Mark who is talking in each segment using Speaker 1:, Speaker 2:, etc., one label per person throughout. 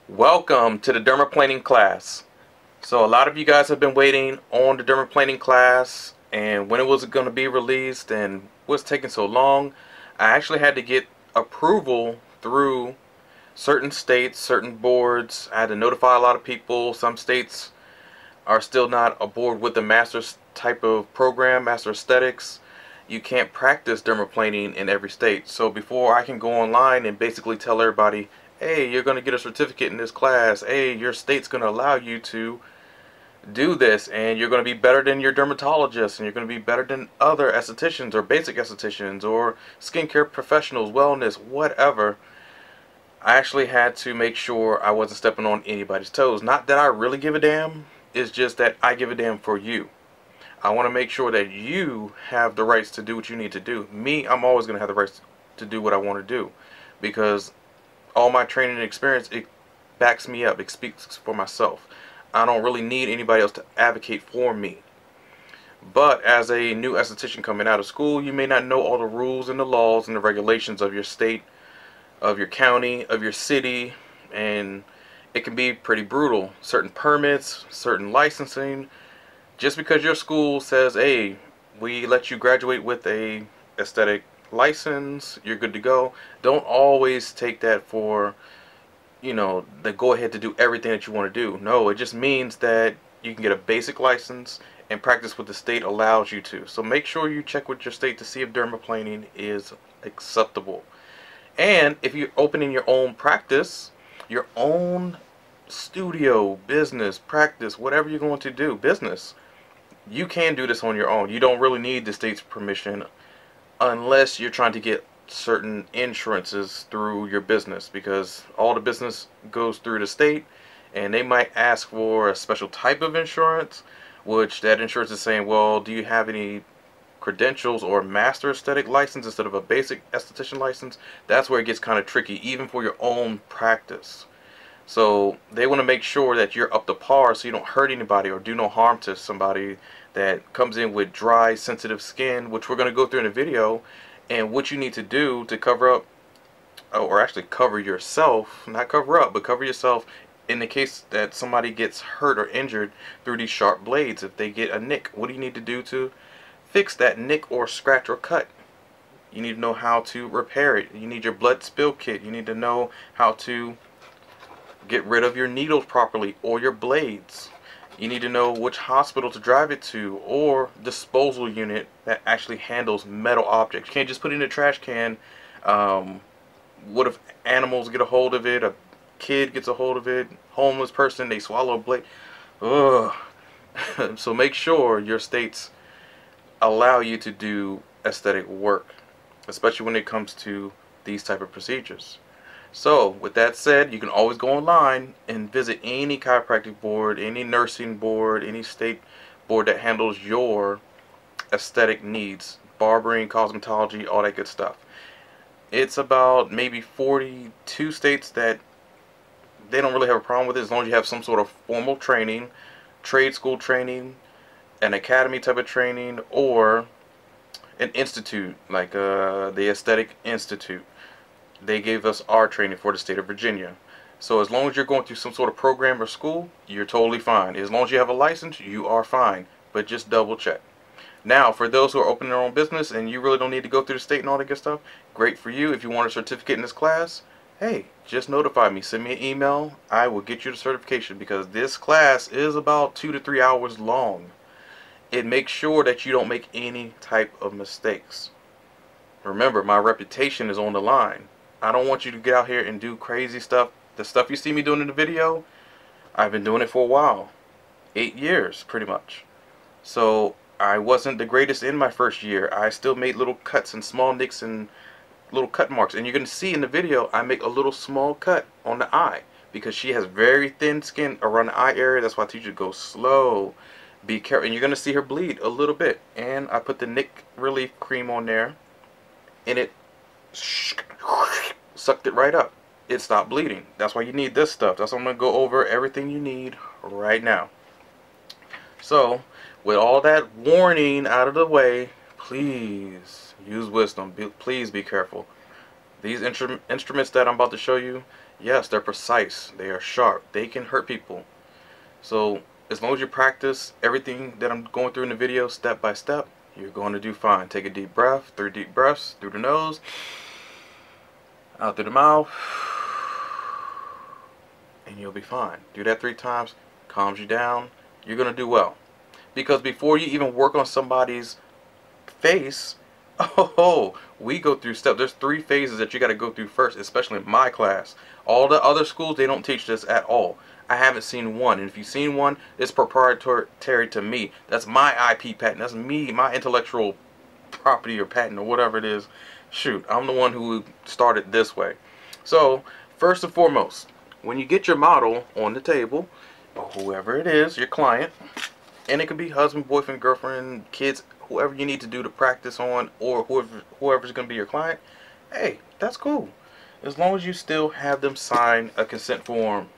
Speaker 1: Welcome to the dermaplaning class. So a lot of you guys have been waiting on the dermaplaning class and when it was going to be released and what's taking so long. I actually had to get approval through certain states, certain boards. I had to notify a lot of people. Some states are still not aboard with the master's type of program, master aesthetics. You can't practice dermaplaning in every state. So before I can go online and basically tell everybody, hey, you're going to get a certificate in this class, hey, your state's going to allow you to do this and you're going to be better than your dermatologist and you're going to be better than other estheticians or basic estheticians or skincare professionals, wellness, whatever. I actually had to make sure I wasn't stepping on anybody's toes. Not that I really give a damn, it's just that I give a damn for you. I want to make sure that you have the rights to do what you need to do. Me, I'm always going to have the rights to do what I want to do because all my training and experience, it backs me up. It speaks for myself. I don't really need anybody else to advocate for me. But as a new esthetician coming out of school, you may not know all the rules and the laws and the regulations of your state, of your county, of your city, and it can be pretty brutal. Certain permits, certain licensing. Just because your school says, hey, we let you graduate with a aesthetic license, you're good to go. Don't always take that for, the go ahead to do everything that you want to do. No, it just means that you can get a basic license and practice what the state allows you to. So make sure you check with your state to see if dermaplaning is acceptable. And if you're opening your own practice, your own studio, business, practice, whatever you're going to do, business, you can do this on your own. You don't really need the state's permission unless you're trying to get certain insurances through your business, because all the business goes through the state and they might ask for a special type of insurance, which that insurance is saying, well, do you have any credentials or master aesthetic license instead of a basic esthetician license? That's where it gets kind of tricky, even for your own practice. So they want to make sure that you're up to par so you don't hurt anybody or do no harm to somebody that comes in with dry, sensitive skin, which we're going to go through in a video, and what you need to do to cover up, or actually cover yourself, not cover up, but cover yourself in the case that somebody gets hurt or injured through these sharp blades. If they get a nick, what do you need to do to fix that nick or scratch or cut? You need to know how to repair it. You need your blood spill kit. You need to know how to get rid of your needles properly or your blades. You need to know which hospital to drive it to or disposal unit that actually handles metal objects. You can't just put it in a trash can. What if animals get a hold of it? A kid gets a hold of it? Homeless person, they swallow a blade? Ugh. So make sure your states allow you to do aesthetic work, especially when it comes to these type of procedures. So with that said, you can always go online and visit any chiropractic board, any nursing board, any state board that handles your aesthetic needs, barbering, cosmetology, all that good stuff. It's about maybe 42 states that they don't really have a problem with it, as long as you have some sort of formal training, trade school training, an academy type of training, or an institute like the Aesthetic Institute. They gave us our training for the state of Virginia. So as long as you're going through some sort of program or school, you're totally fine. As long as you have a license, you are fine. But just double check. Now, for those who are opening their own business and you really don't need to go through the state and all that good stuff, great for you. If you want a certificate in this class, hey, just notify me. Send me an email. I will get you the certification, because this class is about 2 to 3 hours long. It makes sure that you don't make any type of mistakes. Remember, my reputation is on the line. I don't want you to get out here and do crazy stuff. The stuff you see me doing in the video, I've been doing it for a while. 8 years, pretty much. So I wasn't the greatest in my first year. I still made little cuts and small nicks and little cut marks. And you're going to see in the video, I make a little small cut on the eye, because she has very thin skin around the eye area. That's why I teach you to go slow. Be careful. And you're going to see her bleed a little bit. And I put the Nick Relief cream on there, and it sucked it right up. It stopped bleeding. That's why you need this stuff. That's why I'm going to go over everything you need right now. So, with all that warning out of the way, please use wisdom. Please be careful. These instruments that I'm about to show you, Yes, they're precise. They are sharp. They can hurt people. So as long as you practice everything that I'm going through in the video step by step, you're going to do fine. Take a deep breath, 3 deep breaths through the nose, out through the mouth, and you'll be fine. Do that 3 times, calms you down. You're going to do well. Because before you even work on somebody's face, oh, we go through steps. There's 3 phases that you got to go through first, especially in my class. All the other schools, they don't teach this at all. I haven't seen one, and if you've seen one, it's proprietary to me. That's my IP patent. That's me, my intellectual property or patent or whatever it is. Shoot, I'm the one who started this way. So, first and foremost, when you get your model on the table, or whoever it is, your client, and it could be husband, boyfriend, girlfriend, kids, whoever you need to do to practice on, or whoever's going to be your client, hey, that's cool. As long as you still have them sign a consent form.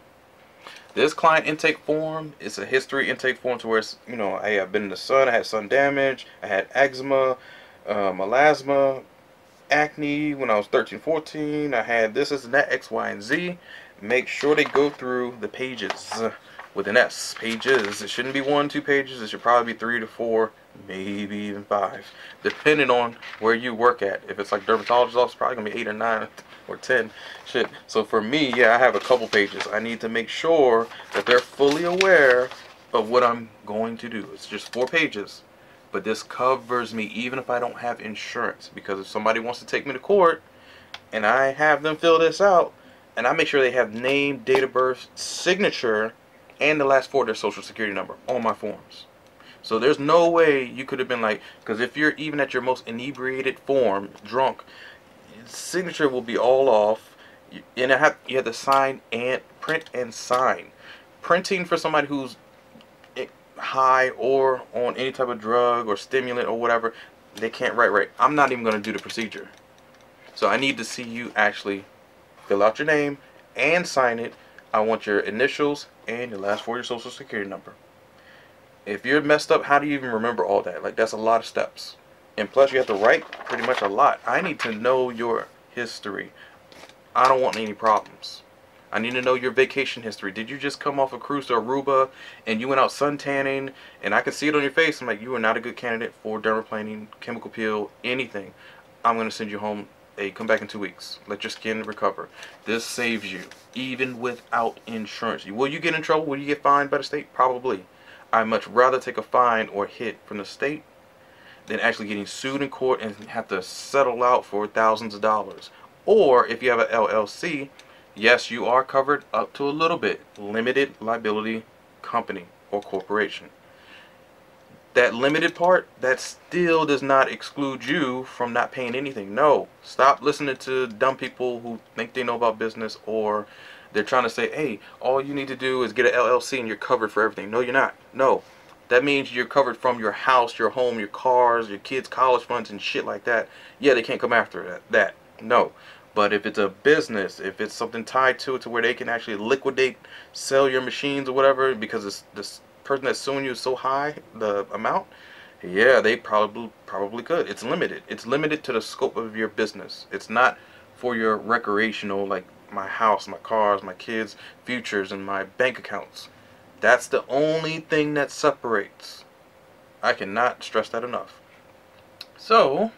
Speaker 1: This client intake form is a history intake form to where it's, you know, hey, I've been in the sun, I had sun damage, I had eczema, melasma, acne when I was 13, 14, I had this and that, X, Y, and Z. Make sure they go through the pages with an S. Pages. It shouldn't be 1, 2 pages. It should probably be 3 to 4, maybe even 5, depending on where you work at. If it's like dermatologist office, probably gonna be 8 or 9 or 10. Shit. So for me, yeah, I have a couple pages. I need to make sure that they're fully aware of what I'm going to do. It's just 4 pages, but this covers me even if I don't have insurance. Because if somebody wants to take me to court and I have them fill this out, and I make sure they have name, date of birth, signature, and the last 4 of their social security number on my forms. So there's no way you could have been like, because if you're even at your most inebriated form, drunk, signature will be all off, and you have to sign and print and sign. Printing for somebody who's high or on any type of drug or stimulant or whatever, they can't write right. I'm not even going to do the procedure. So I need to see you actually fill out your name and sign it. I want your initials and your last 4 of your social security number. If you're messed up, how do you even remember all that? Like, that's a lot of steps. And plus, you have to write pretty much a lot. I need to know your history. I don't want any problems. I need to know your vacation history. Did you just come off a cruise to Aruba and you went out sun tanning and I can see it on your face? I'm like, you are not a good candidate for dermaplaning, chemical peel, anything. I'm going to send you home. Hey, come back in 2 weeks. Let your skin recover. This saves you, even without insurance. Will you get in trouble? Will you get fined by the state? Probably. I'd much rather take a fine or hit from the state than actually getting sued in court and have to settle out for thousands of dollars. Or if you have an LLC, yes, you are covered up to a little bit. Limited liability company or corporation. That limited part, that still does not exclude you from not paying anything. No, stop listening to dumb people who think they know about business, or they're trying to say, hey, all you need to do is get an LLC and you're covered for everything. No, you're not. No, that means you're covered from your house, your home, your cars, your kids' college funds and shit like that. Yeah, they can't come after that. No. But if it's a business, if it's something tied to it to where they can actually liquidate, sell your machines or whatever, because it's this person that's suing you is so high, the amount, yeah, they probably could. It's limited. It's limited to the scope of your business. It's not for your recreational, like my house, my cars, my kids' futures, and my bank accounts. That's the only thing that separates. I cannot stress that enough. So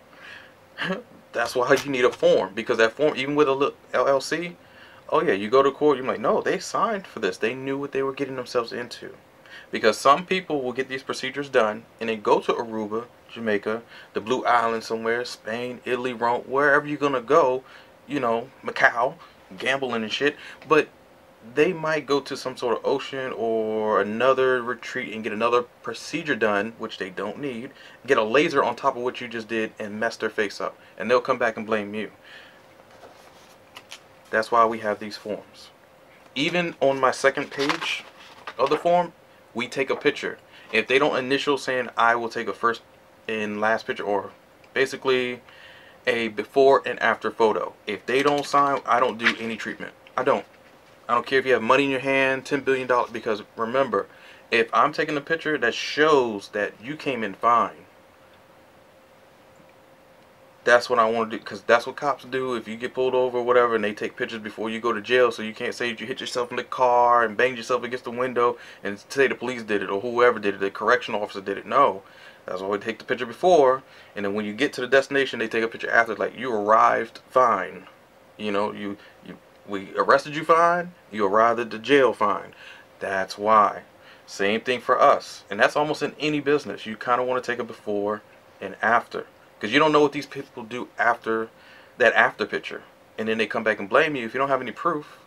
Speaker 1: that's why you need a form, because that form, even with a LLC, oh yeah, you go to court, you're like, no, they signed for this. They knew what they were getting themselves into. Because some people will get these procedures done and then go to Aruba, Jamaica, the Blue Island somewhere, Spain, Italy, Rome, wherever you're going to go, you know, Macau, gambling and shit. But they might go to some sort of ocean or another retreat and get another procedure done, which they don't need, get a laser on top of what you just did and mess their face up. And they'll come back and blame you. That's why we have these forms. Even on my second page of the form, we take a picture. If they don't initial saying I will take a first and last picture, or basically a before and after photo. If they don't sign, I don't do any treatment. I don't care if you have money in your hand, $10 billion, because remember, if I'm taking a picture that shows that you came in fine, that's what I want to do, because that's what cops do. If you get pulled over or whatever, and they take pictures before you go to jail, so you can't say that you hit yourself in the car and banged yourself against the window and say the police did it or whoever did it, the correctional officer did it. No, that's why they take the picture before, and then when you get to the destination, they take a picture after, like you arrived fine. You know, we arrested you fine, you arrived at the jail fine. That's why. Same thing for us, and that's almost in any business. You kind of want to take a before and after, because you don't know what these people do after that after picture, and then they come back and blame you if you don't have any proof.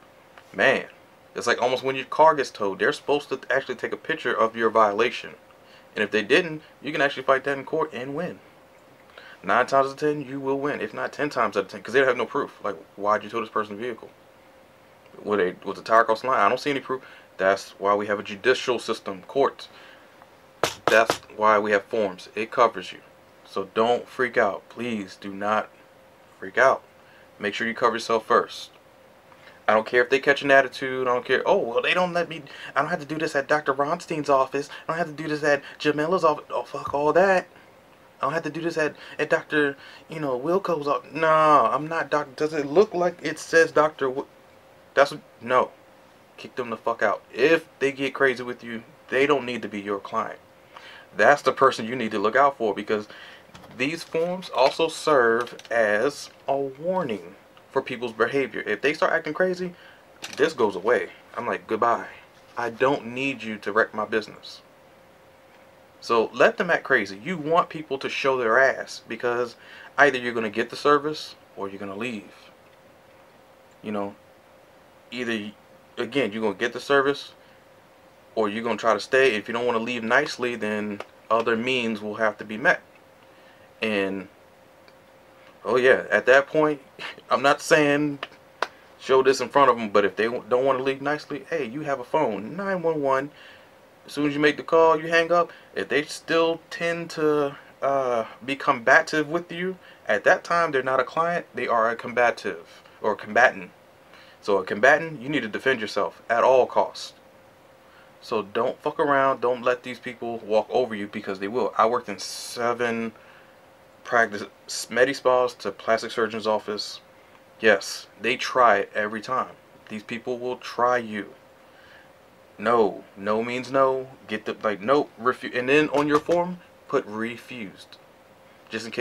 Speaker 1: Man, it's like almost when your car gets towed, they're supposed to actually take a picture of your violation, and if they didn't, you can actually fight that in court and win. 9 times out of 10 you will win, if not 10 times out of 10, because they don't have no proof. Like, why'd you tow this person's vehicle? Was the tire cross the line? I don't see any proof. That's why we have a judicial system, courts. That's why we have forms. It covers you. So don't freak out. Please do not freak out. Make sure you cover yourself first. I don't care if they catch an attitude. I don't care. Oh, well, they don't let me. I don't have to do this at Dr. Ronstein's office. I don't have to do this at Jamila's office. Oh, fuck all that. I don't have to do this at Dr. Wilco's office. No, I'm not Dr. Does it look like it says Dr. That's what, no. Kick them the fuck out. If they get crazy with you, they don't need to be your client. That's the person you need to look out for, because these forms also serve as a warning for people's behavior. If they start acting crazy, this goes away. I'm like, goodbye. I don't need you to wreck my business. So let them act crazy. You want people to show their ass, because either you're going to get the service or you're going to leave. You know, either, again, you're going to get the service or you're going to try to stay. If you don't want to leave nicely, then other means will have to be met. And, oh yeah, at that point, I'm not saying show this in front of them, but if they don't want to leave nicely, hey, you have a phone, 911. As soon as you make the call, you hang up. If they still tend to be combative with you, at that time, they're not a client, they are a combative or combatant. So a combatant, you need to defend yourself at all costs. So don't fuck around. Don't let these people walk over you, because they will. I worked in 7 practice med spas to plastic surgeon's office. Yes, they try it every time. These people will try you. No. No means no. Get the, like, no, refuse. And then on your form, put refused. Just in case.